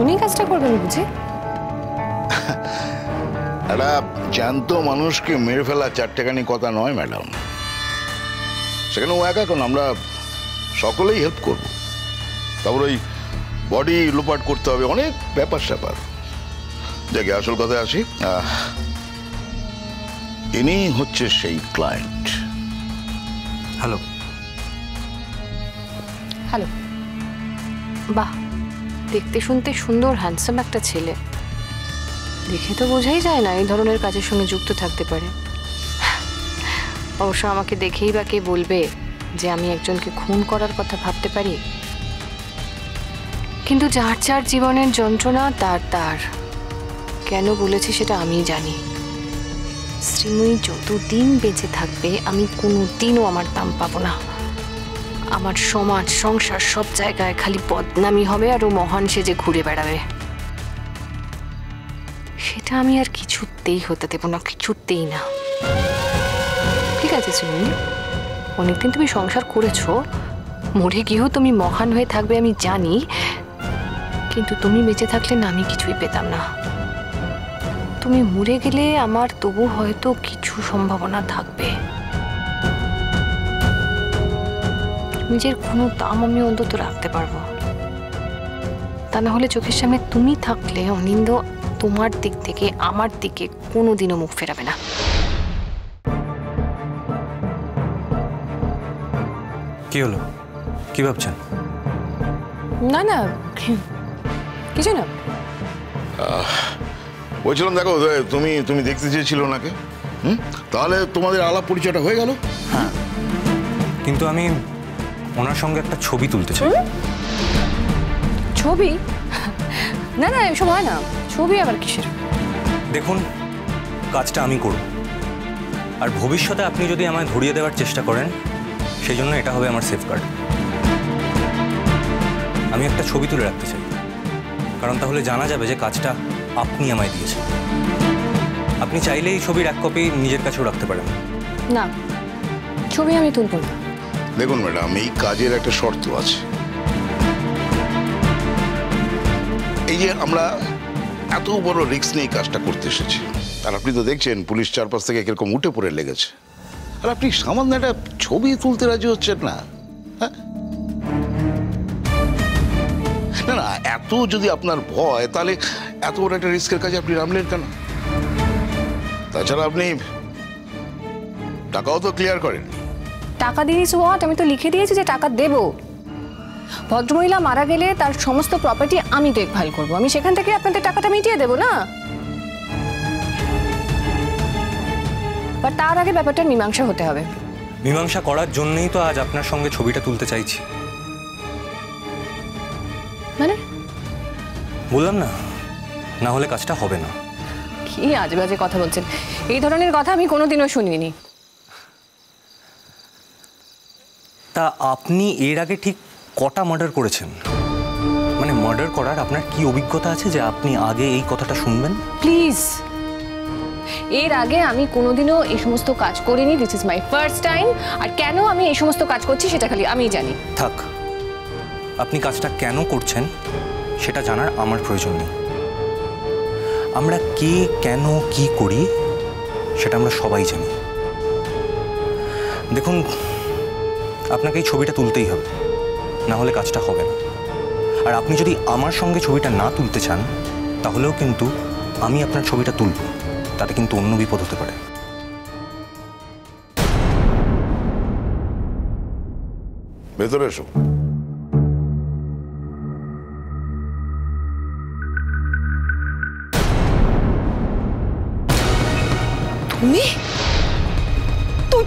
উনি কাজটা করবেন বুঝি? একটা জ্যান্ত মানুষকে মেরে ফেলা চারটেখানি কথা নয় ম্যাডাম। সেখানে ও একা কেন, আমরা সকলেই হেল্প করব। তারপর ওই বডি লোপাট করতে হবে, অনেক ব্যাপার স্যাপার। দেখে আসল কথায় আসি, ইনি হচ্ছে সেই ক্লায়েন্ট। হ্যালো। হ্যালো। বাহ, দেখতে শুনতে সুন্দর হ্যান্ডসাম একটা ছেলে। দেখে তো বোঝাই যায় না এই ধরনের কাজের সঙ্গে যুক্ত থাকতে পারে। অবশ্য আমাকে দেখেই বা কে বলবে যে আমি একজনকে খুন করার কথা ভাবতে পারি? কিন্তু যার যার জীবনের যন্ত্রণা তার তার। কেন বলেছি সেটা আমিই জানি। শ্রীময়ী যতদিন বেঁচে থাকবে আমি কোনোদিনও আমার দাম পাবো না। আমার সমাজ সংসার সব জায়গায় খালি বদনামি হবে আর ও মহান সেজে ঘুরে বেড়াবে। সেটা আমি আর কিছুতেই হতে দেব না, কিছুতেই না। ঠিক আছে শ্রীময়ী, অনেকদিন তুমি সংসার করেছো, মরে গিয়েও তুমি মহান হয়ে থাকবে আমি জানি, কিন্তু তুমি বেঁচে থাকলে না আমি কিছুই পেতাম না। তুমি মরে গেলে আমার তবু হয়তো কিছু সম্ভাবনা থাকবে। নিজের কোনো দাম আমি অন্তত রাখতে পারবো। তা না হলে চোখের সামনে তুমি থাকলে অনিন্দ তোমার দিক থেকে আমার দিকে কোনোদিনও মুখ ফেরাবে না। কি হলো, কি ভাবছেন? না না, কিছু না। বলছিলাম দেখো, তুমি তুমি দেখতে চেয়েছিল ওনাকে, তাহলে তোমাদের আলাপ পরিচয়টা হয়ে গেল। হ্যাঁ, কিন্তু আমি ওনার সঙ্গে একটা ছবি তুলতে চাই। ছবি? না না, এসব হয় না। ছবি আবার কিসের? দেখুন, কাজটা আমি করব, আর ভবিষ্যতে আপনি যদি আমায় ধরিয়ে দেওয়ার চেষ্টা করেন সেই জন্য এটা হবে আমার সেফগার্ড। আমি একটা ছবি তুলে রাখতে চাই, কারণ তাহলে জানা যাবে যে কাজটা আপনি আমায় দিয়েছেন। আপনি চাইলে এই ছবির এক কপি নিজের কাছেও রাখতে পারেন। না, ছবি আমি তুলব না। দেখুন ম্যাডাম, এই কাজের একটা শর্ত আছে। এই যে আমরা এত বড় রিস্ক নিয়ে কাজটা করতে এসেছি, আর আপনি তো দেখছেন পুলিশ চারপাশ থেকে কিরকম উঠে পড়ে লেগেছে, আর আপনি সামান্য একটা ছবি তুলতে রাজি হচ্ছেন না। হ্যাঁ, না না, এত যদি আপনার ভয়, তাহলে এত বড় একটা রিস্কের কাজে আপনি নামলেন কেন? তাছাড়া আপনি টাকাও তো ক্লিয়ার করেন। টাকা দিয়েছি হোয়াট? আমি তো লিখে দিয়েছি যে টাকা দেব। ভদ্রমহিলা মারা গেলে তার সমস্ত প্রপার্টি আমি দেখভাল করব। আমি সেখান থেকে আপনাদের টাকাটা মিটিয়ে দেব না? বাট তার আগে ব্যাপারটা মীমাংসা হতে হবে। মীমাংসা করার জন্যই তো আজ আপনার সঙ্গে ছবিটা তুলতে চাইছি। মানে? বললাম না, না হলে কাজটা হবে না। কি আজে বাজে কথা বলছেন? এই ধরনের কথা আমি কোনোদিনও শুনিনি। তা আপনি এর আগে ঠিক কটা মার্ডার করেছেন? মানে মার্ডার করার আপনার কি অভিজ্ঞতা আছে যে আপনি আগে এই কথাটা শুনবেন? প্লিজ, এর আগে আমি কোনোদিনও এই সমস্ত কাজ করিনি। This is my first time. আর কেন আমি এই সমস্ত কাজ করছি সেটা খালি আমিই জানি। থাক, আপনি কাজটা কেন করছেন সেটা জানার আমার প্রয়োজন নেই। আমরা কে কেন কি করি সেটা আমরা সবাই জানি। দেখুন, আপনাকে এই ছবিটা তুলতেই হবে, না হলে কাজটা হবে না। আর আপনি যদি আমার সঙ্গে ছবিটা না তুলতে চান তাহলেও কিন্তু আমি আপনার ছবিটা তুলব, তাতে কিন্তু অন্য বিপদ হতে পারে। ভেতরে এসো। তুমি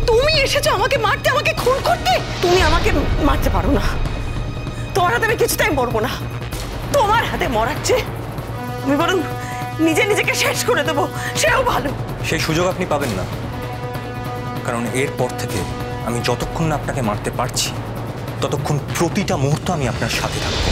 তুমি এসেছো আমাকে মারতে, আমাকে খুন করতে? তুমি আমাকে মারতে পারো না। তোমার হাতে আমি কিছুতেই মরবো না। তোমার হাতে মরার চেয়ে আমি বরং নিজেকে শেষ করে দেবো, সেও ভালো। সেই সুযোগ আপনি পাবেন না, কারণ এরপর থেকে আমি যতক্ষণ না আপনাকে মারতে পারছি ততক্ষণ প্রতিটা মুহূর্ত আমি আপনার সাথে থাকবো।